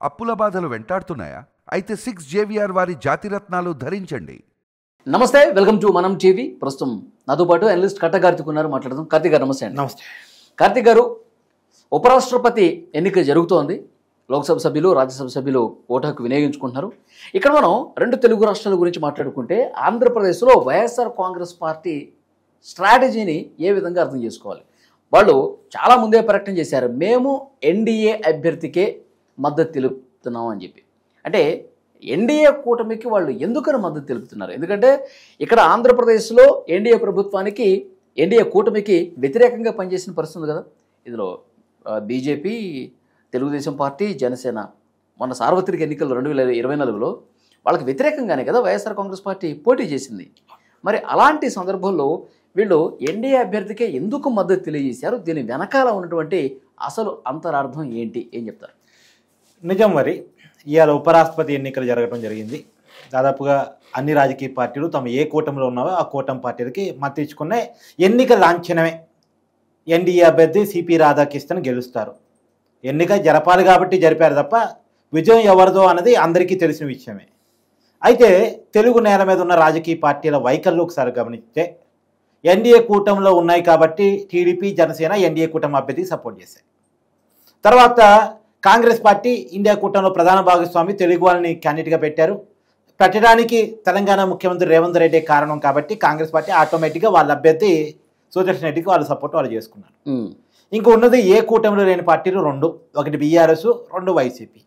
అప్పుల బాధలు వెంటాడుతున్నాయా? అయితే 6 JVR వారి జాతిరత్నాలు ధరించండి. నమస్తే, వెల్కమ్ టు మనం టీవీ. ప్రస్తుతం నాతో పాటు అనలిస్ట్ కట్ట కార్తిక్ ఉన్నారు, మాట్లాడదాం. కార్తిక్ గారు నమస్తే అండి. నమస్తే. కార్తిక్ గారు, ఉపరాష్ట్రపతి ఎన్నిక జరుగుతోంది. లోక్సభ సభ్యులు, రాజ్యసభ సభ్యులు ఓటు హక్కు వినియోగించుకుంటున్నారు. ఇక్కడ మనం రెండు తెలుగు రాష్ట్రాల గురించి మాట్లాడుకుంటే, ఆంధ్రప్రదేశ్లో వైఎస్ఆర్ కాంగ్రెస్ పార్టీ స్ట్రాటజీని ఏ విధంగా అర్థం చేసుకోవాలి? వాళ్ళు చాలా ముందే ప్రకటన చేశారు, మేము ఎన్డీఏ అభ్యర్థికే మద్దతు తెలుపుతున్నాం అని చెప్పి. అంటే ఎన్డీఏ కూటమికి వాళ్ళు ఎందుకని మద్దతు తెలుపుతున్నారు? ఎందుకంటే ఇక్కడ ఆంధ్రప్రదేశ్లో ఎన్డీఏ ప్రభుత్వానికి, ఎన్డీఏ కూటమికి వ్యతిరేకంగా పనిచేసిన పరిస్థితి కదా. ఇందులో బీజేపీ, తెలుగుదేశం పార్టీ, జనసేన మొన్న సార్వత్రిక ఎన్నికలు 2024లో వాళ్ళకి వ్యతిరేకంగానే కదా వైఎస్ఆర్ కాంగ్రెస్ పార్టీ పోటీ చేసింది. మరి అలాంటి సందర్భంలో వీళ్ళు ఎన్డీఏ అభ్యర్థికే ఎందుకు మద్దతు తెలియజేశారు? దీని వెనకాల ఉన్నటువంటి అసలు అంతరార్థం ఏంటి, ఏం చెప్తారు? నిజం, మరి ఇవాళ ఉపరాష్ట్రపతి ఎన్నికలు జరగడం జరిగింది. దాదాపుగా అన్ని రాజకీయ పార్టీలు తమ ఏ కూటమిలో ఉన్నావో ఆ కూటమి పార్టీలకి మద్దతు ఇచ్చుకున్న ఎన్నిక లాంఛనమే. ఎన్డీఏ అభ్యర్థి సిపి రాధాకృష్ణన్ గెలుస్తారు. ఎన్నిక జరపాలి కాబట్టి జరిపారు తప్ప విజయం ఎవరిదో అన్నది అందరికీ తెలిసిన విషయమే. అయితే తెలుగు నేల మీద ఉన్న రాజకీయ పార్టీల వైఖరులు ఒకసారి గమనిస్తే, ఎన్డీఏ కూటమిలో ఉన్నాయి కాబట్టి టీడీపీ, జనసేన ఎన్డీఏ కూటమి అభ్యర్థికి సపోర్ట్ చేశాయి. తర్వాత కాంగ్రెస్ పార్టీ ఇండియా కూటమిలో ప్రధాన భాగస్వామి తెలుగు వాళ్ళని క్యాండిడేట్గా పెట్టడానికి తెలంగాణ ముఖ్యమంత్రి రేవంత్ రెడ్డి కారణం కాబట్టి కాంగ్రెస్ పార్టీ ఆటోమేటిక్గా వాళ్ళ అభ్యర్థి సుదర్శన్ రెడ్డికి వాళ్ళ సపోర్ట్ వాళ్ళు చేసుకున్నారు. ఇంకా ఉన్నది ఏ కూటమిలో లేని పార్టీలు రెండు, ఒకటి బీఆర్ఎస్, రెండు వైసీపీ.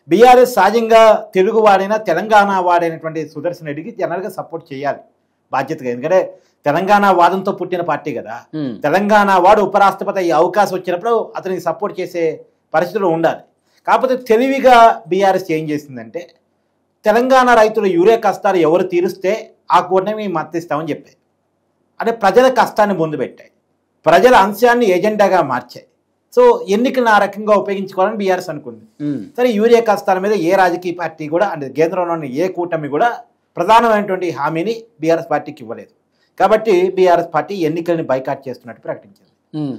బీఆర్ఎస్ సహజంగా తెలుగు వాడైనా తెలంగాణ వాడైనటువంటి సుదర్శన్ రెడ్డికి జనరల్గా సపోర్ట్ చేయాలి బాధ్యతగా, ఎందుకంటే తెలంగాణ వాదంతో పుట్టిన పార్టీ కదా. తెలంగాణ వాడు ఉపరాష్ట్రపతి అయ్యే అవకాశం వచ్చినప్పుడు అతనికి సపోర్ట్ చేసే పరిస్థితులు ఉండాలి. కాకపోతే తెలివిగా బీఆర్ఎస్ ఏం చేసిందంటే, తెలంగాణ రైతుల యూరియా కష్టాలు ఎవరు తీరుస్తే ఆ కూటమి మద్దతు ఇస్తామని చెప్పాయి. అంటే ప్రజల కష్టాన్ని ముందు పెట్టాయి, ప్రజల అంశాన్ని ఎజెండాగా మార్చాయి. సో ఎన్నికలను ఆ రకంగా ఉపయోగించుకోవాలని బీఆర్ఎస్ అనుకుంది. సరే, యూరియా కష్టాల మీద ఏ రాజకీయ పార్టీ కూడా, అంటే కేంద్రంలో ఉన్న ఏ కూటమి కూడా ప్రధానమైనటువంటి హామీని బీఆర్ఎస్ పార్టీకి ఇవ్వలేదు. కాబట్టి బీఆర్ఎస్ పార్టీ ఎన్నికల్ని బైకాట్ చేస్తున్నట్టు ప్రకటించింది.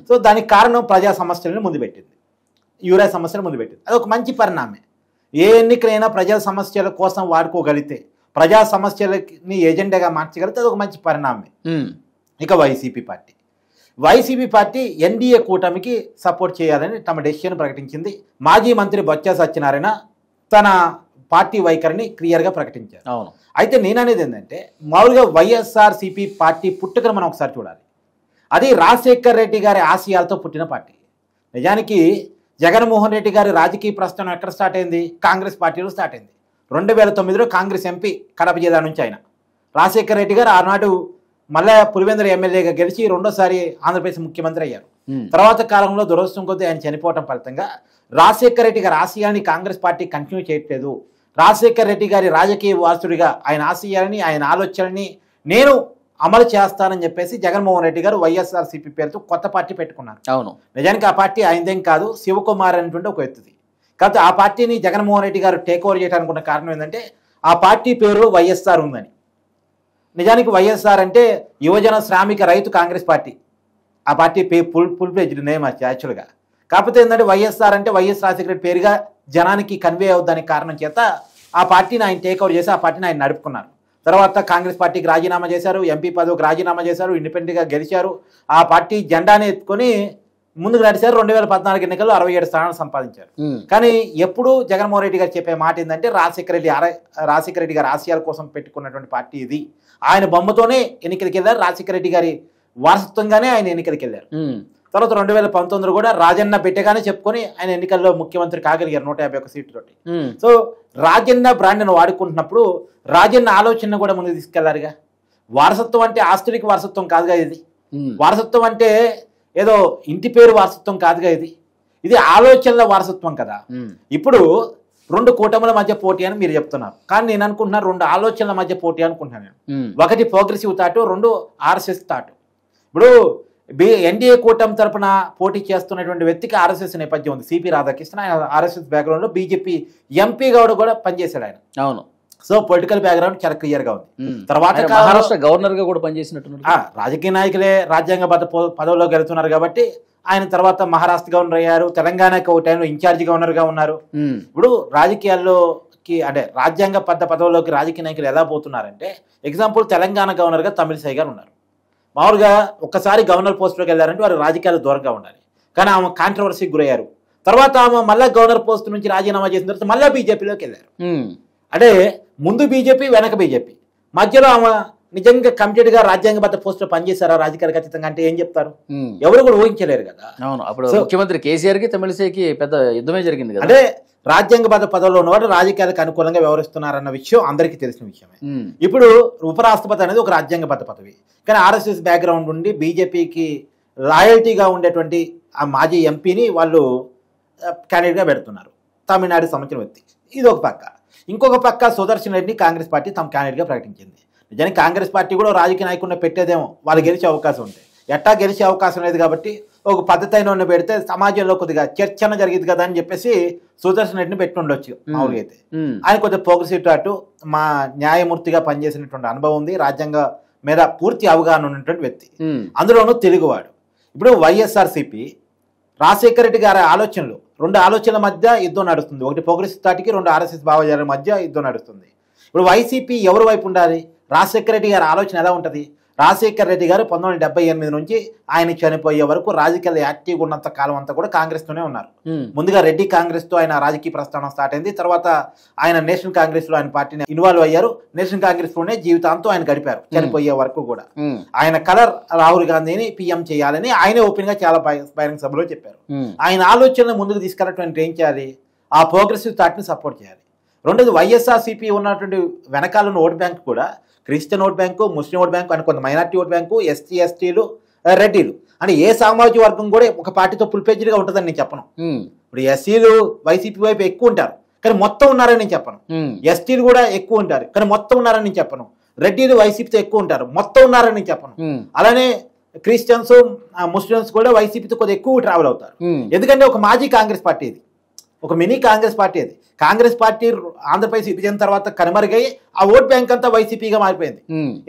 సో దానికి కారణం ప్రజా సమస్యలను ముందు పెట్టింది, యూరియా సమస్యలు ముందు పెట్టింది. అది ఒక మంచి పరిణామే. ఏ ఎన్నికలైనా ప్రజా సమస్యల కోసం వాడుకోగలిగితే, ప్రజా సమస్యలని ఎజెండాగా మార్చగలిగితే అది ఒక మంచి పరిణామే. ఇక వైసీపీ పార్టీ ఎన్డీఏ కూటమికి సపోర్ట్ చేయాలని తమ డెసిషన్ ప్రకటించింది. మాజీ మంత్రి బొత్స సత్యనారాయణ తన పార్టీ వైఖరిని క్లియర్గా ప్రకటించారు. అవును. అయితే నేను అనేది ఏంటంటే, మామూలుగా వైఎస్ఆర్సీపీ పార్టీ పుట్టుకను మనం ఒకసారి చూడాలి. అది రాజశేఖర్ రెడ్డి గారి ఆశయాలతో పుట్టిన పార్టీ. నిజానికి జగన్మోహన్ రెడ్డి గారి రాజకీయ ప్రస్థానం ఎక్కడ స్టార్ట్ అయింది? కాంగ్రెస్ పార్టీలో స్టార్ట్ అయింది. 2009లో కాంగ్రెస్ ఎంపీ కడప జిల్లా నుంచి ఆయన. రాజశేఖర్ రెడ్డి గారు ఆనాడు మళ్ళా పులివెందుల ఎమ్మెల్యేగా గెలిచి రెండోసారి ఆంధ్రప్రదేశ్ ముఖ్యమంత్రి అయ్యారు. తర్వాత కాలంలో దురదృష్టం కొద్దీ ఆయన చనిపోవటం ఫలితంగా రాజశేఖర్ రెడ్డి గారి ఆశయాన్ని కాంగ్రెస్ పార్టీ కంటిన్యూ చేయట్లేదు. రాజశేఖర్ రెడ్డి గారి రాజకీయ వారసుడిగా ఆయన ఆశయాలని, ఆయన ఆలోచనని నేను అమలు చేస్తానని చెప్పేసి జగన్మోహన్ రెడ్డి గారు వైఎస్ఆర్సీపీ పేరుతో కొత్త పార్టీ పెట్టుకున్నారు. అవును. నిజానికి ఆ పార్టీ ఆయనదేం కాదు, శివకుమార్ అనేటువంటి ఒక వ్యక్తిది. కాకపోతే ఆ పార్టీని జగన్మోహన్ రెడ్డి గారు టేక్ ఓవర్ చేయడానికి ఉన్న కారణం ఏంటంటే, ఆ పార్టీ పేరు వైఎస్ఆర్ ఉందని. నిజానికి వైఎస్ఆర్ అంటే యువజన శ్రామిక రైతు కాంగ్రెస్ పార్టీ. ఆ పార్టీ ఫుల్ ఫ్లెడ్జ్డ్ నేమ్ యాక్చువల్గా. కాకపోతే ఏంటంటే వైఎస్ఆర్ అంటే వైఎస్ రాజశేఖర రెడ్డి పేరుగా జనానికి కన్వే అవుద్దని కారణం చేత ఆ పార్టీని ఆయన టేక్ ఓవర్ చేసి ఆ పార్టీని ఆయన నడుపుకున్నారు. తర్వాత కాంగ్రెస్ పార్టీకి రాజీనామా చేశారు, ఎంపీ పదవికి రాజీనామా చేశారు, ఇండిపెండెంట్గా గెలిచారు. ఆ పార్టీ జెండాని ఎత్తుకొని ముందుకు నడిచారు. 2014 ఎన్నికల్లో 67 స్థానాలు సంపాదించారు. కానీ ఎప్పుడు జగన్మోహన్ రెడ్డి గారు చెప్పే మాట ఏంటంటే, రాజశేఖర రెడ్డి గారి ఆశయాల కోసం పెట్టుకున్నటువంటి పార్టీ ఇది. ఆయన బొమ్మతోనే ఎన్నికలకు వెళ్ళారు, రాజశేఖర రెడ్డి గారి వారసత్వంగానే ఆయన ఎన్నికలకు వెళ్ళారు. తర్వాత 2019 కూడా రాజన్న బిడ్డగానే చెప్పుకొని ఆయన ఎన్నికల్లో ముఖ్యమంత్రి కాగలిగారు 151 సీట్లతోటి. సో రాజన్న బ్రాండ్ను వాడుకుంటున్నప్పుడు రాజన్న ఆలోచన కూడా ముందుకు తీసుకెళ్లారుగా. వారసత్వం అంటే ఆస్తులకి వారసత్వం కాదుగా ఇది. వారసత్వం అంటే ఏదో ఇంటి పేరు వారసత్వం కాదుగా ఇది ఆలోచనల వారసత్వం కదా. ఇప్పుడు రెండు కూటముల మధ్య పోటీ అని మీరు చెప్తున్నారు, కానీ నేను అనుకుంటున్నాను రెండు ఆలోచనల మధ్య పోటీ అనుకుంటున్నాను. ఒకటి ప్రోగ్రెసివ్ థాట్, రెండు ఆర్ఎస్ఎస్ థాట్. ఇప్పుడు ఎన్డీఏ కూటమి తరపున పోటీ చేస్తున్నటువంటి వ్యక్తికి ఆర్ఎస్ఎస్ నేపథ్యం ఉంది. సిపి రాధాకృష్ణ ఆయన ఆర్ఎస్ఎస్ బ్యాక్గ్రౌండ్ లో బీజేపీ ఎంపీగా కూడా పనిచేశాడు ఆయన. అవును. సో పొలిటికల్ బ్యాక్గ్రౌండ్ చాలా క్లియర్ గా ఉంది. తర్వాత మహారాష్ట్ర గవర్నర్ గా కూడా పనిచేసినట్టు రాజకీయ నాయకులే రాజ్యాంగబద్ధ పదవుల్లోకి వెళ్తున్నారు కాబట్టి ఆయన తర్వాత మహారాష్ట్ర గవర్నర్ అయ్యారు, తెలంగాణకి ఒక టైంలో ఇన్ఛార్జ్ గవర్నర్గా ఉన్నారు. ఇప్పుడు రాజకీయాల్లోకి అంటే రాజ్యాంగబద్ధ పదవుల్లోకి రాజకీయ నాయకులు ఎలా పోతున్నారంటే, ఎగ్జాంపుల్ తెలంగాణ గవర్నర్గా తమిళిసై గారు ఉన్నారు. మామూలుగా ఒక్కసారి గవర్నర్ పోస్టులోకి వెళ్ళారంటే వారు రాజకీయాలు దూరంగా ఉండాలి. కానీ ఆమె కాంట్రవర్సీకి గురయ్యారు. తర్వాత ఆమె మళ్ళీ గవర్నర్ పోస్ట్ నుంచి రాజీనామా చేసిన తర్వాత మళ్ళీ బీజేపీలోకి వెళ్ళారు. అంటే ముందు బీజేపీ వెనక బీజేపీ, మధ్యలో ఆమె నిజంగా కమిటెడ్ గా రాజ్యాంగబద్ధ పోస్టులో పనిచేశారా రాజకీయాలు ఖచ్చితంగా అంటే ఏం చెప్తారు? ఎవరు కూడా ఊహించలేరు కదా. అవును, అప్పుడు ముఖ్యమంత్రి కేసీఆర్ కి తమిళిసైకి పెద్ద యుద్ధమే జరిగింది కదా. అంటే రాజ్యాంగబద్ధ పదవిలో ఉన్నవాడు రాజకీయాలకు అనుకూలంగా వ్యవహరిస్తున్నారన్న విషయం అందరికీ తెలిసిన విషయమే. ఇప్పుడు ఉపరాష్ట్రపతి అనేది ఒక రాజ్యాంగబద్ధ పదవి, కానీ ఆర్ఎస్ఎస్ బ్యాక్గ్రౌండ్ ఉండి బీజేపీకి లాయల్టీగా ఉండేటువంటి ఆ మాజీ ఎంపీని వాళ్ళు క్యాండిడేట్గా పెడుతున్నారు, తమిళనాడుకి సంబంధించిన వ్యక్తి. ఇది ఒక పక్క. ఇంకొక పక్క సుదర్శన్ రెడ్డిని కాంగ్రెస్ పార్టీ తమ క్యాండిడేట్గా ప్రకటించింది. నిజానికి కాంగ్రెస్ పార్టీ కూడా రాజకీయ నాయకుడిని పెట్టేదేమో, వాళ్ళు గెలిచే అవకాశం ఉంటాయి. ఎట్టా గెలిచే అవకాశం లేదు కాబట్టి ఒక పద్ధతి అయిన పెడితే సమాజంలో కొద్దిగా చర్చన జరిగింది కదా అని చెప్పేసి సుదర్శన్ రెడ్డిని పెట్టి ఉండొచ్చు. మామూలుగా అయితే ఆయన కొద్దిగా ప్రోగ్రెసివ్ అటు మా న్యాయమూర్తిగా పనిచేసినటువంటి అనుభవం ఉంది, రాజ్యాంగ మీద పూర్తి అవగాహన ఉన్నటువంటి వ్యక్తి, అందులోనూ తెలుగువాడు. ఇప్పుడు వైఎస్ఆర్సీపీ రాజశేఖర రెడ్డి గారి ఆలోచనలు, రెండు ఆలోచనల మధ్య యుద్ధం నడుస్తుంది. ఒకటి ప్రోగ్రెసివ్ పార్టీకి, రెండు ఆర్ఎస్ఎస్ భావజాల మధ్య యుద్ధం నడుస్తుంది. ఇప్పుడు వైసీపీ ఎవరి వైపు ఉండాలి? రాజశేఖర రెడ్డి గారి ఆలోచన ఎలా ఉంటుంది? రాజశేఖర రెడ్డి గారు 1978 నుంచి ఆయన చనిపోయే వరకు రాజకీయాలు యాక్టివ్గా ఉన్నంత కాలం అంతా కూడా కాంగ్రెస్తోనే ఉన్నారు. ముందుగా రెడ్డి కాంగ్రెస్తో ఆయన రాజకీయ ప్రస్థానం స్టార్ట్ అయింది. తర్వాత ఆయన నేషనల్ కాంగ్రెస్లో ఆయన పార్టీని ఇన్వాల్వ్ అయ్యారు. నేషనల్ కాంగ్రెస్లోనే జీవితాంతం ఆయన గడిపారు చనిపోయే వరకు కూడా. ఆయన కలర్ రాహుల్ గాంధీని పీఎం చేయాలని ఆయనే ఓపెన్ గా చాలా బహిరంగ సభలో చెప్పారు. ఆయన ఆలోచనలు ముందుకు తీసుకెళ్ళటువంటి ఏం చేయాలి? ఆ ప్రోగ్రెసివ్ థాట్ని సపోర్ట్ చేయాలి. రెండోది వైఎస్ఆర్సీపీ ఉన్నటువంటి వెనకాల ఉన్న ఓట్ బ్యాంక్ కూడా క్రిస్టియన్ ఓట్ బ్యాంకు, ముస్లిం ఓట్ బ్యాంకు అని కొంత మైనార్టీ ఓట్ బ్యాంకు, ఎస్టీ ఎస్టీలు, రెడ్డిలు అని ఏ సామాజిక వర్గం కూడా ఒక పార్టీతో ఫుల్పేజ్డ్గా ఉంటుందని నేను చెప్పను. ఇప్పుడు ఎస్సీలు వైసీపీ వైపు ఎక్కువ ఉంటారు కానీ మొత్తం ఉన్నారని నేను చెప్పను. ఎస్టీలు కూడా ఎక్కువ ఉంటారు కానీ మొత్తం ఉన్నారని నేను చెప్పను. రెడ్డిలు వైసీపీతో ఎక్కువ ఉంటారు మొత్తం ఉన్నారని నేను చెప్పను. అలానే క్రిస్టియన్స్, ముస్లిమ్స్ కూడా వైసీపీతో కొద్దిగా ఎక్కువ ట్రావెల్ అవుతారు. ఎందుకంటే ఒక మాజీ కాంగ్రెస్ పార్టీ ఇది, ఒక మినీ కాంగ్రెస్ పార్టీ అది. కాంగ్రెస్ పార్టీ ఆంధ్రప్రదేశ్ విభజన తర్వాత కనుమరుగై ఆ ఓట్ బ్యాంక్ అంతా వైసీపీగా మారిపోయింది.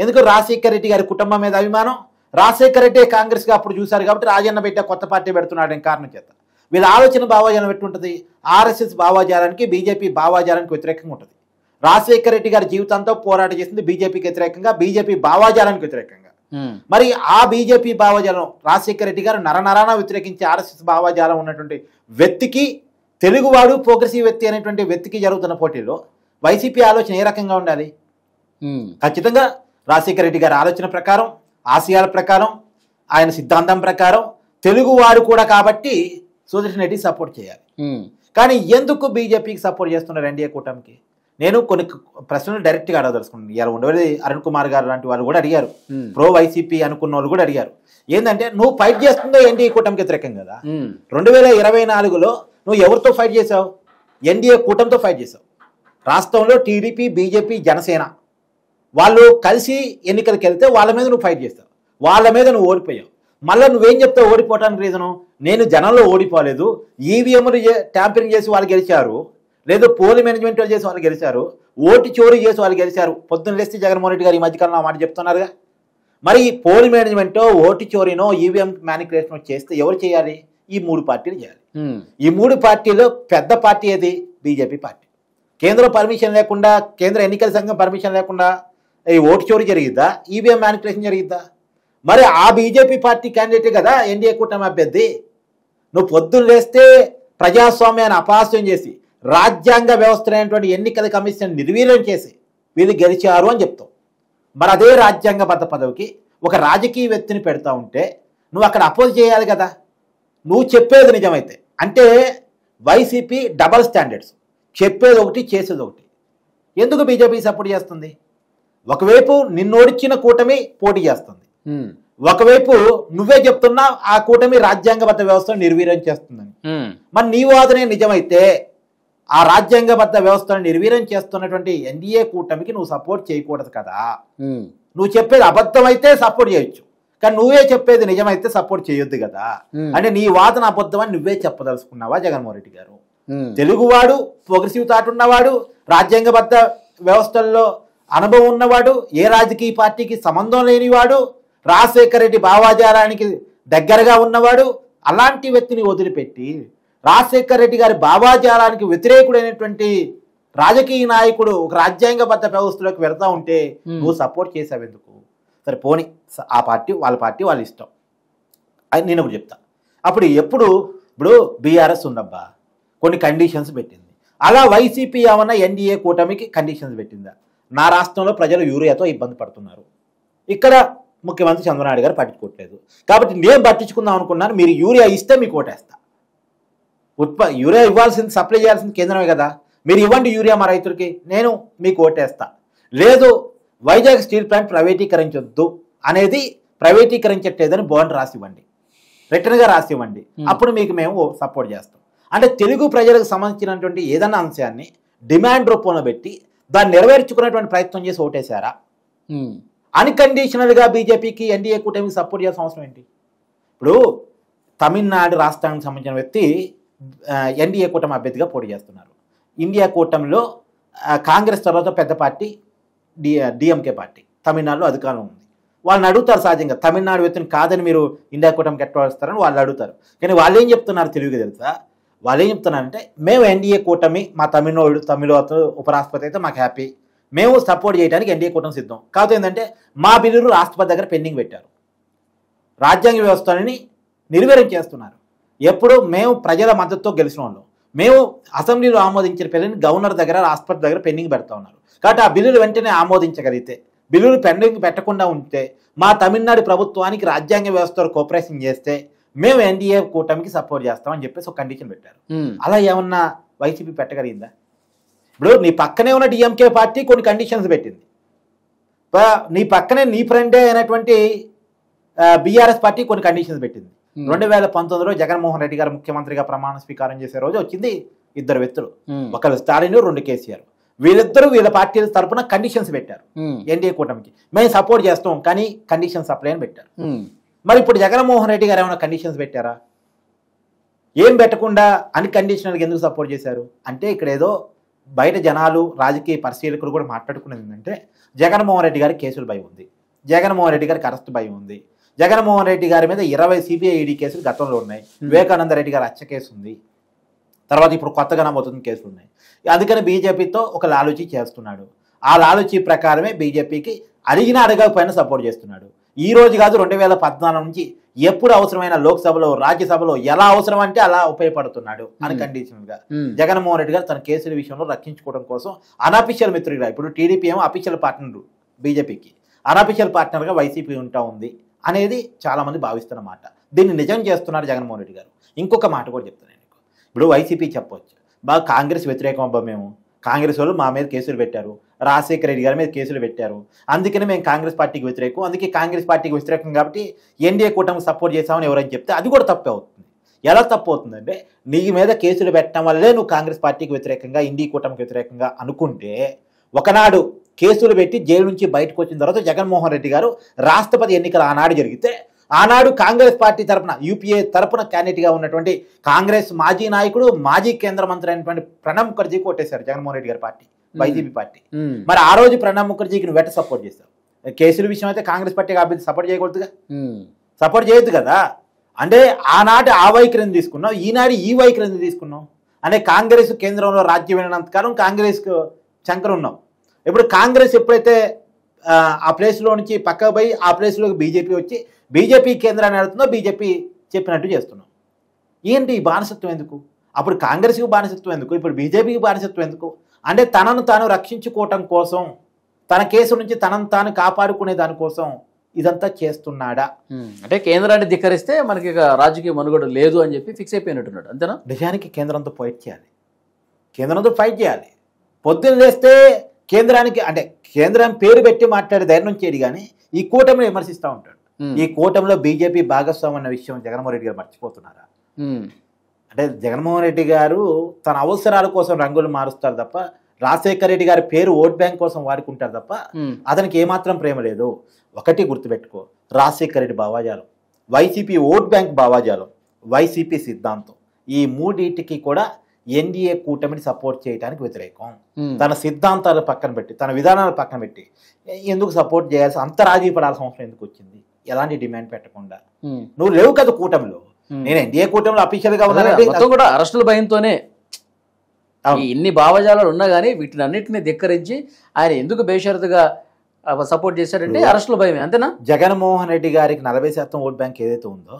ఎందుకు? రాజశేఖర రెడ్డి గారి కుటుంబం మీద అభిమానం. రాజశేఖర రెడ్డి కాంగ్రెస్ గా అప్పుడు చూశారు కాబట్టి రాజన్న పెట్టే కొత్త పార్టీ పెడుతున్నాడు అని కారణం చేత వీళ్ళ ఆలోచన భావాజాలం ఎట్టుంటుంది? ఆర్ఎస్ఎస్ భావాజాలానికి, బీజేపీ భావాజాలానికి వ్యతిరేకంగా ఉంటుంది. రాజశేఖర రెడ్డి గారి జీవితంతో పోరాటం చేసింది బీజేపీకి వ్యతిరేకంగా, బీజేపీ భావాజాలానికి వ్యతిరేకంగా. మరి ఆ బీజేపీ భావాజాలం రాజశేఖర రెడ్డి గారు నరనరాన వ్యతిరేకించి ఆర్ఎస్ఎస్ భావాజాలం ఉన్నటువంటి వ్యక్తికి, తెలుగువాడు ప్రోగ్రెసివ్ వ్యక్తి అనేటువంటి వ్యక్తికి జరుగుతున్న పోటీలో వైసీపీ ఆలోచన ఏ రకంగా ఉండాలి? ఖచ్చితంగా రాజశేఖర రెడ్డి గారి ఆలోచన ప్రకారం, ఆశయాల ప్రకారం, ఆయన సిద్ధాంతం ప్రకారం తెలుగువాడు కూడా కాబట్టి సుదర్శన్ రెడ్డి సపోర్ట్ చేయాలి. కానీ ఎందుకు బీజేపీకి సపోర్ట్ చేస్తున్నారు ఎన్డీఏ కూటమికి? నేను కొన్ని ప్రశ్నలు డైరెక్ట్గా అడగదలుచుకున్నాను. ఇలా ఉండేది అరుణ్ కుమార్ గారు లాంటి వాళ్ళు కూడా అడిగారు, ప్రో వైసీపీ అనుకున్న వాళ్ళు కూడా అడిగారు. ఏంటంటే నువ్వు ఫైట్ చేస్తుందో ఎన్డీఏ కూటమికి వ్యతిరేకం కదా. 2024లో నువ్వు ఎవరితో ఫైట్ చేసావు? ఎన్డీఏ కూటమితో ఫైట్ చేసావు. రాష్ట్రంలో టీడీపీ, బీజేపీ, జనసేన వాళ్ళు కలిసి ఎన్నికలకు వెళ్తే వాళ్ళ మీద నువ్వు ఫైట్ చేస్తావు, వాళ్ళ మీద నువ్వు ఓడిపోయావు. మళ్ళీ నువ్వేం చెప్తావు ఓడిపోవడానికి రీజను? నేను జనంలో ఓడిపోలేదు, ఈవీఎంలు ట్యాంపరింగ్ చేసి వాళ్ళు గెలిచారు, లేదు పోల్ మేనేజ్మెంట్ వాళ్ళు చేసి వాళ్ళు గెలిచారు, ఓటు చోరీ చేసి వాళ్ళు గెలిచారు. పొద్దున్న లేస్తే జగన్మోహన్ రెడ్డి గారు ఈ మధ్యకాలంలో మాట చెప్తున్నారుగా. మరి పోల్ మేనేజ్మెంటో, ఓటు చోరీనో, ఈవీఎం మ్యానిపులేషన్ చేస్తే ఎవరు చేయాలి? ఈ మూడు పార్టీలు చేయాలి. ఈ మూడు పార్టీలో పెద్ద పార్టీ ఏది? BJP party. కేంద్ర పర్మిషన్ లేకుండా, కేంద్ర ఎన్నికల సంఘం పర్మిషన్ లేకుండా ఈ ఓటు చోరీ జరిగిద్దా? EVM manipulation జరిగిద్దా? మరి ఆ బీజేపీ పార్టీ క్యాండిడేటే కదా ఎన్డీఏ కూటమి అభ్యర్థి. నువ్వు పొద్దున్న లేస్తే ప్రజాస్వామ్యాన్ని అపహాస్యం చేసి, రాజ్యాంగ వ్యవస్థ అయినటువంటి ఎన్నికల కమిషన్ నిర్వీర్యం చేసి వీళ్ళు గెలిచారు అని చెప్తావు. మరి అదే రాజ్యాంగబద్ధ పదవికి ఒక రాజకీయ వ్యక్తిని పెడతా ఉంటే నువ్వు అక్కడ అపోజ్ చేయాలి కదా. నువ్వు చెప్పేది నిజమైతే. అంటే వైసీపీ డబల్ స్టాండర్డ్స్, చెప్పేది ఒకటి చేసేది ఒకటి. ఎందుకు బీజేపీ సపోర్ట్ చేస్తుంది? ఒకవైపు నిన్నోడిచ్చిన కూటమి పోటీ చేస్తుంది, ఒకవైపు నువ్వే చెప్తున్నా ఆ కూటమి రాజ్యాంగబద్ధ వ్యవస్థను నిర్వీర్యం చేస్తుందని. మరి నీ వాదనే నిజమైతే ఆ రాజ్యాంగబద్ధ వ్యవస్థను నిర్వీర్యం చేస్తున్నటువంటి ఎన్డీఏ కూటమికి నువ్వు సపోర్ట్ చేయకూడదు కదా. నువ్వు చెప్పేది అబద్ధం అయితే సపోర్ట్ చేయొచ్చు, కానీ నువ్వే చెప్పేది నిజమైతే సపోర్ట్ చేయొద్దు కదా. అంటే నీ వాదన అబద్ధం అని నువ్వే చెప్పదలుచుకున్నావా జగన్మోహన్ రెడ్డి గారు? తెలుగువాడు, ప్రోగ్రెసివ్ థాట్ ఉన్నవాడు, రాజ్యాంగబద్ధ వ్యవస్థల్లో అనుభవం ఉన్నవాడు, ఏ రాజకీయ పార్టీకి సంబంధం లేనివాడు, రాజశేఖర రెడ్డి భావాజాలానికి దగ్గరగా ఉన్నవాడు, అలాంటి వ్యక్తిని వదిలిపెట్టి రాజశేఖర రెడ్డి గారి భావాజాలానికి వ్యతిరేకుడైనటువంటి రాజకీయ నాయకుడు ఒక రాజ్యాంగబద్ధ వ్యవస్థలోకి వెళ్తా ఉంటే నువ్వు సపోర్ట్ చేసావు ఎందుకు? సరే పోనీ, ఆ పార్టీ వాళ్ళ ఇష్టం అది నేను ఒకటి చెప్తా. అప్పుడు ఇప్పుడు బీఆర్ఎస్ ఉందబ్బా, కొన్ని కండిషన్స్ పెట్టింది. అలా వైసీపీ ఏమన్నా ఎన్డీఏ కూటమికి కండిషన్స్ పెట్టిందా? నా రాష్ట్రంలో ప్రజలు యూరియాతో ఇబ్బంది పడుతున్నారు, ఇక్కడ ముఖ్యమంత్రి చంద్రబాబు నాయుడు గారు పట్టించుకోవట్లేదు, కాబట్టి నేను పట్టించుకుందాం అనుకున్నాను, మీరు యూరియా ఇస్తే మీకు ఓటేస్తా. యూరియా ఇవ్వాల్సింది, సప్లై చేయాల్సింది కేంద్రమే కదా, మీరు ఇవ్వండి యూరియా మా రైతులకి, నేను మీకు ఓటేస్తా. లేదు వైజాగ్ స్టీల్ ప్లాంట్ ప్రైవేటీకరించొద్దు అనేది, ప్రైవేటీకరించట్లేదని బాండ్ రాసివ్వండి, రిటర్న్గా రాసివ్వండి, అప్పుడు మీకు మేము సపోర్ట్ చేస్తాం. అంటే తెలుగు ప్రజలకు సంబంధించినటువంటి ఏదన్నా అంశాన్ని డిమాండ్ రూపంలో పెట్టి దాన్ని నెరవేర్చుకునేటువంటి ప్రయత్నం చేసి ఓటేశారా? అన్కండిషనల్గా బీజేపీకి ఎన్డీఏ కూటమికి సపోర్ట్ చేయాల్సిన అవసరం ఏంటి? ఇప్పుడు తమిళనాడు రాష్ట్రానికి సంబంధించిన వ్యక్తి ఎన్డీఏ కూటమి అభ్యర్థిగా పోటీ చేస్తున్నారు. ఇండియా కూటమిలో కాంగ్రెస్ తర్వాత పెద్ద పార్టీ డిఎంకే పార్టీ తమిళనాడులో అధికారం ఉంది. వాళ్ళని అడుగుతారు సహజంగా, తమిళనాడు వ్యక్తిని కాదని మీరు ఇండియా కూటమికి ఎట్లా వస్తారని వాళ్ళు అడుగుతారు. కానీ వాళ్ళు ఏం చెప్తున్నారు తెలుగుగా తెలుసా? వాళ్ళు ఏం చెప్తున్నారంటే, మేము ఎన్డీఏ కూటమి, మా తమిళ ఉపరాష్ట్రపతి అయితే మాకు హ్యాపీ, మేము సపోర్ట్ చేయడానికి ఎన్డీఏ కూటమి సిద్ధం. కాదు ఏంటంటే మా బిల్లులు రాష్ట్రపతి దగ్గర పెండింగ్ పెట్టారు, రాజ్యాంగ వ్యవస్థని నిర్వీర్యం చేస్తున్నారు. ఎప్పుడు మేము ప్రజల మద్దతుతో గెలిచిన వాళ్ళం, మేము అసెంబ్లీలో ఆమోదించిన బిల్లుని గవర్నర్ దగ్గర రాష్ట్రపతి దగ్గర పెండింగ్ పెడతా ఉన్నారు. కాబట్టి ఆ బిల్లులు వెంటనే ఆమోదించగలిగితే, బిల్లులు పెండింగ్ పెట్టకుండా ఉంటే, మా తమిళనాడు ప్రభుత్వానికి రాజ్యాంగ వ్యవస్థలో కోఆపరేషన్ చేస్తే మేము ఎన్డీఏ కూటమికి సపోర్ట్ చేస్తామని చెప్పేసి ఒక కండిషన్ పెట్టారు. అలా ఏమన్నా వైసీపీ పెట్టగలిగిందా? ఇప్పుడు నీ పక్కనే ఉన్న డిఎంకే పార్టీ కొన్ని కండిషన్స్ పెట్టింది, నీ పక్కనే నీ ఫ్రెండే అయినటువంటి బీఆర్ఎస్ పార్టీ కొన్ని కండిషన్స్ పెట్టింది. 2019లో జగన్మోహన్ రెడ్డి గారు ముఖ్యమంత్రిగా ప్రమాణ స్వీకారం చేసే రోజు వచ్చింది ఇద్దరు వ్యక్తులు, ఒకరు స్టాలిన్, రెండు కేసీఆర్. వీళ్ళిద్దరూ వీళ్ళ పార్టీల తరఫున కండిషన్స్ పెట్టారు ఎన్డీఏ కూటమికి, మేము సపోర్ట్ చేస్తాం కానీ కండిషన్స్ అప్లై అని పెట్టారు. మరి ఇప్పుడు జగన్మోహన్ రెడ్డి గారు ఏమైనా కండిషన్స్ పెట్టారా? ఏం పెట్టకుండా అన్కండిషనల్గా ఎందుకు సపోర్ట్ చేశారు అంటే, ఇక్కడ ఏదో బయట జనాలు రాజకీయ పరిశీలకులు కూడా మాట్లాడుకునేది ఏంటంటే, జగన్మోహన్ రెడ్డి గారికి కేసులు భయం ఉంది, జగన్మోహన్ రెడ్డి గారికి అరెస్ట్ భయం ఉంది, జగన్మోహన్ రెడ్డి గారి మీద 20 సిబిఐ ఈడీ కేసులు గతంలో ఉన్నాయి, వివేకానంద రెడ్డి గారి హత్య కేసు ఉంది, తర్వాత ఇప్పుడు కొత్తగా నమోదుతున్న కేసులు ఉన్నాయి. అందుకని బీజేపీతో ఒక లాలూచి చేస్తున్నాడు. ఆ లాలూచి ప్రకారమే బీజేపీకి అడిగినా అడగకపోయినా సపోర్ట్ చేస్తున్నాడు. ఈ రోజు కాదు, 2014 నుంచి ఎప్పుడు అవసరమైన లోక్సభలో, రాజ్యసభలో ఎలా అవసరం అంటే అలా ఉపయోగపడుతున్నాడు అన్కండిషనల్ గా. జగన్మోహన్ రెడ్డి గారు తన కేసుల విషయంలో రక్షించుకోవడం కోసం అనఫిషియల్ మిత్రుడిగా, ఇప్పుడు టీడీపీ ఏమో అఫీషియల్ పార్ట్నర్ బీజేపీకి, అనఫిషియల్ పార్ట్నర్గా వైసీపీ ఉంటా ఉంది అనేది చాలా మంది భావిస్తున్నమాట. దీన్ని నిజం చేస్తున్నారు జగన్మోహన్ రెడ్డి గారు. ఇంకొక మాట కూడా చెప్తాను నేను. ఇప్పుడు వైసీపీ చెప్పవచ్చు, బాగా కాంగ్రెస్ వ్యతిరేకం అబ్బా, మేము కాంగ్రెస్ వాళ్ళు మా మీద కేసులు పెట్టారు, రాజశేఖర రెడ్డి గారి మీద కేసులు పెట్టారు, అందుకని మేము కాంగ్రెస్ పార్టీకి వ్యతిరేకం, అందుకే కాంగ్రెస్ పార్టీకి వ్యతిరేకం కాబట్టి ఎన్డీఏ కూటమికి సపోర్ట్ చేస్తామని ఎవరైనా చెప్తే అది కూడా తప్పే అవుతుంది. ఎలా తప్పు అవుతుందంటే, నీ మీద కేసులు పెట్టడం వల్లే నువ్వు కాంగ్రెస్ పార్టీకి వ్యతిరేకంగా, ఎన్డీఏ కూటమికి వ్యతిరేకంగా అనుకుంటే, ఒకనాడు కేసులు పెట్టి జైలు నుంచి బయటకు వచ్చిన తర్వాత జగన్మోహన్ రెడ్డి గారు రాష్ట్రపతి ఎన్నికలు ఆనాడు జరిగితే, ఆనాడు కాంగ్రెస్ పార్టీ తరఫున, యూపీఏ తరఫున క్యాండిడేట్గా ఉన్నటువంటి కాంగ్రెస్ మాజీ నాయకుడు, మాజీ కేంద్ర మంత్రి అయినటువంటి ప్రణబ్ ముఖర్జీకి కొట్టేశారు జగన్మోహన్ రెడ్డి గారి పార్టీ, వైసీపీ పార్టీ. మరి ఆ రోజు ప్రణబ్ ముఖర్జీకి నువ్వు వెంట సపోర్ట్ చేస్తావు? కేసుల విషయం అయితే కాంగ్రెస్ పార్టీకి అభ్యర్థి సపోర్ట్ చేయకూడదుగా, సపోర్ట్ చేయొద్దు కదా. అంటే ఆనాటి ఆ వైఖరిని తీసుకున్నావు, ఈనాడు ఈ వైఖరిని తీసుకున్నావు. అంటే కాంగ్రెస్ కేంద్రంలో రాజ్యం వినంతకాలం కాంగ్రెస్కు శంకర్ ఉన్నావు. ఇప్పుడు కాంగ్రెస్ ఎప్పుడైతే ఆ ప్లేస్లో నుంచి పక్కకు పోయి ఆ ప్లేస్లోకి బీజేపీ వచ్చి బీజేపీ కేంద్రాన్ని నడుతుందో బీజేపీ చెప్పినట్టు చేస్తున్నాం. ఏంటి ఈ బానిసత్వం ఎందుకు? అప్పుడు కాంగ్రెస్కి బానిసత్వం ఎందుకు, ఇప్పుడు బీజేపీకి బానిసత్వం ఎందుకు? అంటే తనను తాను రక్షించుకోవటం కోసం, తన కేసు నుంచి తనను తాను కాపాడుకునే దానికోసం ఇదంతా చేస్తున్నాడా? అంటే కేంద్రాన్ని ధిక్కరిస్తే మనకి రాజకీయ మనుగడ లేదు అని చెప్పి ఫిక్స్ అయిపోయినట్టున్నాడు, అంతేనా? నిజానికి కేంద్రంతో ఫైట్ చేయాలి, కేంద్రంతో ఫైట్ చేయాలి. పొద్దున్న లేస్తే కేంద్రానికి, అంటే కేంద్రం పేరు పెట్టి మాట్లాడే ధైర్యం చేయడు కానీ ఈ కూటమిని విమర్శిస్తూ ఉంటాడు. ఈ కూటమిలో బీజేపీ భాగస్వామి అన్న విషయం జగన్మోహన్ రెడ్డి గారు మర్చిపోతున్నారా? అంటే జగన్మోహన్ రెడ్డి గారు తన అవసరాల కోసం రంగులు మారుస్తారు తప్ప, రాజశేఖర రెడ్డి గారి పేరు ఓట్ బ్యాంక్ కోసం వాడుకుంటారు తప్ప అతనికి ఏమాత్రం ప్రేమ లేదు. ఒకటి గుర్తుపెట్టుకో, రాజశేఖర రెడ్డి భావాజాలం, వైసీపీ ఓట్ బ్యాంక్ భావాజాలం, వైసీపీ సిద్ధాంతం, ఈ మూడింటికి కూడా ఎన్డీఏ కూటమిని సపోర్ట్ చేయడానికి వ్యతిరేకం. తన సిద్ధాంతాలు పక్కన పెట్టి, తన విధానాలు పక్కన పెట్టి ఎందుకు సపోర్ట్ చేయాల్సి, అంత రాజీ పడాల్సిన అవసరం ఎందుకు వచ్చింది? ఎలాంటి డిమాండ్ పెట్టకుండా నువ్వు లేవు కదా కూటమిలో. నేను ఎన్డీఏ కూటమిలో అఫీషియల్ గా ఉన్నానంటే మొత్తం కూడా అరెస్టుల భయంతోనే ఇన్ని భావజాలాలు ఉన్నా కానీ వీటిని అన్నింటినీ ధిక్కరించి ఆయన ఎందుకు బేషరతుగా సపోర్ట్ చేశాడంటే అరెస్టుల భయమే, అంతేనా? జగన్మోహన్ రెడ్డి గారికి 40% ఓట్ బ్యాంక్ ఏదైతే ఉందో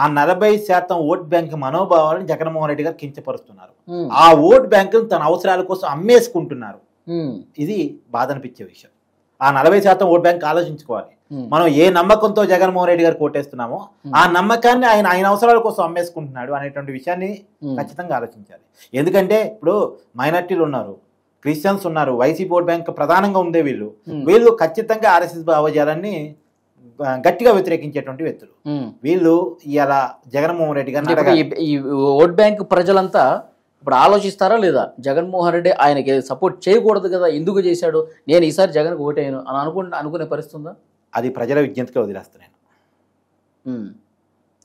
ఆ 40% ఓట్ బ్యాంక్ మనోభావాలను జగన్మోహన్ రెడ్డి గారు కించపరుస్తున్నారు. ఆ ఓట్ బ్యాంక్ తన అవసరాల కోసం అమ్మేసుకుంటున్నారు. ఇది బాధ అనిపించే విషయం. ఆ 40% ఓట్ బ్యాంక్ ఆలోచించుకోవాలి. మనం ఏ నమ్మకంతో జగన్మోహన్ రెడ్డి గారు కోటేస్తున్నామో ఆ నమ్మకాన్ని ఆయన అవసరాల కోసం అమ్మేసుకుంటున్నాడు అనేటువంటి విషయాన్ని ఖచ్చితంగా ఆలోచించాలి. ఎందుకంటే ఇప్పుడు మైనార్టీలు ఉన్నారు, క్రిస్టియన్స్ ఉన్నారు, వైసీపీ ఓట్ బ్యాంక్ ప్రధానంగా ఉండే వీళ్ళు ఖచ్చితంగా ఆర్ఎస్ఎస్ భావజాలాన్ని గట్టిగా వ్యతిరేకించేటువంటి వ్యక్తులు. వీళ్ళు ఇలా జగన్మోహన్ రెడ్డి గారిని ఈ ఓట్ బ్యాంక్ ప్రజలంతా ఇప్పుడు ఆలోచిస్తారా లేదా? జగన్మోహన్ రెడ్డి ఆయనకి సపోర్ట్ చేయకూడదు కదా, ఎందుకు చేశాడు, నేను ఈసారి జగన్కి ఓటేయను అని అనుకునే పరిస్థితి ఉందా? అది ప్రజల విజ్ఞతగా వదిలేస్తున్నాను.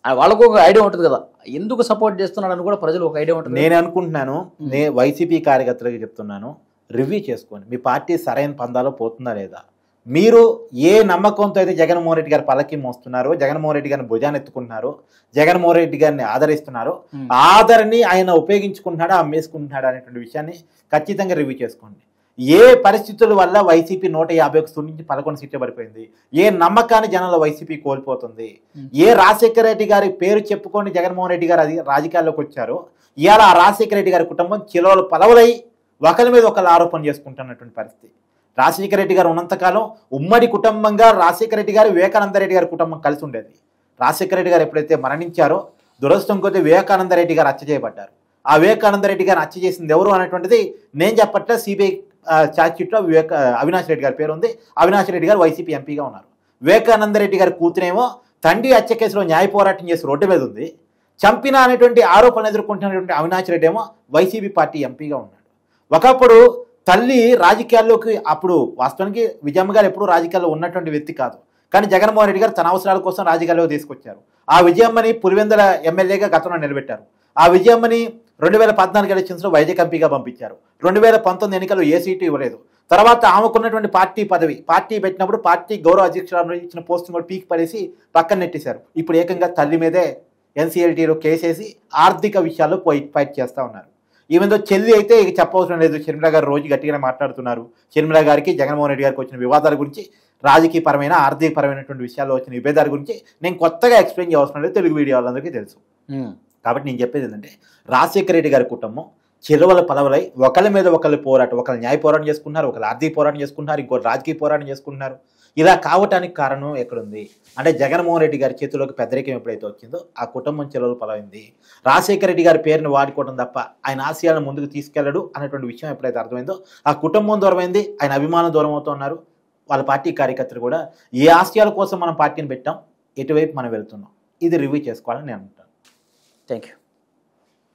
వాళ్ళకు ఒక ఐడియా ఉంటుంది కదా, ఎందుకు సపోర్ట్ చేస్తున్నాడు అని కూడా ప్రజలు ఒక ఐడియా ఉంటుంది. నేను అనుకుంటున్నాను, నేను వైసీపీ కార్యకర్తలకు చెప్తున్నాను, రివ్యూ చేసుకోండి. మీ పార్టీ సరైన పందాలో పోతుందా లేదా? మీరు ఏ నమ్మకంతో అయితే జగన్మోహన్ రెడ్డి గారు పల్లకి మోస్తున్నారో, జగన్మోహన్ రెడ్డి గారిని భుజాన్ని ఎత్తుకుంటున్నారో, జగన్మోహన్ రెడ్డి గారిని ఆదరిస్తున్నారో, ఆదరణని ఆయన ఉపయోగించుకుంటున్నాడా అమ్మేసుకుంటున్నాడా అనేటువంటి విషయాన్ని ఖచ్చితంగా రివ్యూ చేసుకోండి. ఏ పరిస్థితుల వల్ల వైసీపీ 151 నుంచి 11 సీట్లు పడిపోయింది? ఏ నమ్మకాన్ని జనాల వైసీపీ కోల్పోతుంది? ఏ రాజశేఖర రెడ్డి గారి పేరు చెప్పుకొని జగన్మోహన్ రెడ్డి గారు రాజకీయాల్లోకి వచ్చారో, ఇవాళ ఆ రాజశేఖర రెడ్డి గారి కుటుంబం చిలవలు పలవలై ఒకరి మీద ఒకరు ఆరోపణ చేసుకుంటున్నటువంటి పరిస్థితి. రాజశేఖర రెడ్డి గారు ఉన్నంతకాలం ఉమ్మడి కుటుంబంగా రాజశేఖర రెడ్డి గారు, వివేకానంద రెడ్డి గారి కుటుంబం కలిసి ఉండేది. రాజశేఖర రెడ్డి గారు ఎప్పుడైతే మరణించారో దురదృష్టం కొద్దీ వివేకానంద రెడ్డి గారు హత్య చేయబడ్డారు. ఆ వివేకానంద రెడ్డి గారిని హత్య చేసింది ఎవరు అనేటువంటిది నేను చెప్పట్లే, సిబిఐ ఛార్జ్షీట్లో అవినాష్ రెడ్డి గారి పేరు ఉంది. అవినాష్ రెడ్డి గారు వైసీపీ ఎంపీగా ఉన్నారు. వివేకానంద రెడ్డి గారి కూతురేమో తండ్రి హత్య కేసులో న్యాయ పోరాటం చేసి రోడ్డు మీద ఉంది. చంపిన అనేటువంటి ఆరోపణలు ఎదుర్కొంటున్నటువంటి అవినాష్ రెడ్డి ఏమో వైసీపీ పార్టీ ఎంపీగా ఉన్నాడు. ఒకప్పుడు తల్లి రాజకీయాల్లోకి, అప్పుడు వాస్తవానికి విజయమ్మ గారు ఎప్పుడూ రాజకీయాల్లో ఉన్నటువంటి వ్యక్తి కాదు, కానీ జగన్మోహన్ రెడ్డి గారు తన అవసరాల కోసం రాజకీయాల్లోకి తీసుకొచ్చారు. ఆ విజయమ్మని పులివెందుల ఎమ్మెల్యేగా గతంలో నిలబెట్టారు. ఆ విజయమ్మని 2014 ఎలక్షన్స్లో వైజాగ్ ఎంపీగా పంపించారు. 2019 ఎన్నికల్లో ఏ సీటు ఇవ్వలేదు. తర్వాత ఆమెకున్నటువంటి పార్టీ పెట్టినప్పుడు పార్టీ గౌరవ అధ్యక్షురాలు ఇచ్చిన పోస్టును కూడా పీకి పడేసి పక్కన నెట్టేశారు. ఇప్పుడు ఏకంగా తల్లి మీదే ఎన్సీఎల్టీలో కేసేసి ఆర్థిక విషయాల్లో ఫైట్ చేస్తూ ఉన్నారు. ఈవెందో చెల్లి అయితే ఇక చెప్పవసరం లేదు. షర్మిల గారు రోజు గట్టిగానే మాట్లాడుతున్నారు. షర్మిల గారికి జగన్మోహన్ రెడ్డి గారికి వచ్చిన వివాదాల గురించి, రాజకీయపరమైన ఆర్థికపరమైనటువంటి విషయాల్లో వచ్చిన విభేదాల గురించి నేను కొత్తగా ఎక్స్ప్లెయిన్ చేయవలసిన లేదు, తెలుగు వీడియో వాళ్ళందరికీ తెలుసు. కాబట్టి నేను చెప్పేది ఏంటంటే, రాజశేఖర రెడ్డి గారి కుటుంబం చిలువల పలవలై ఒకళ్ళ మీద ఒకళ్ళు పోరాటం, ఒకళ్ళు న్యాయ పోరాటం చేసుకుంటున్నారు, ఒకళ్ళు ఆర్థిక పోరాటం చేసుకుంటున్నారు, ఇంకో రాజకీయ పోరాటం చేసుకుంటున్నారు. ఇలా కావటానికి కారణం ఎక్కడుంది అంటే, జగన్మోహన్ రెడ్డి గారి చేతిలోకి పెద్దరికం ఎప్పుడైతే వచ్చిందో ఆ కుటుంబం చిలువలు పలవైంది. రాజశేఖర రెడ్డి గారి పేరుని వాడుకోవడం తప్ప ఆయన ఆశయాలను ముందుకు తీసుకెళ్లడు అనేటువంటి విషయం ఎప్పుడైతే అర్థమైందో ఆ కుటుంబం దూరమైంది, ఆయన అభిమానం దూరం అవుతూ ఉన్నారు. వాళ్ళ పార్టీ కార్యకర్తలు కూడా ఏ ఆశయాల కోసం మనం పార్టీని పెట్టాం, ఎటువైపు మనం వెళ్తున్నాం, ఇది రివ్యూ చేసుకోవాలని నేను అనుకుంటాను. Thank you.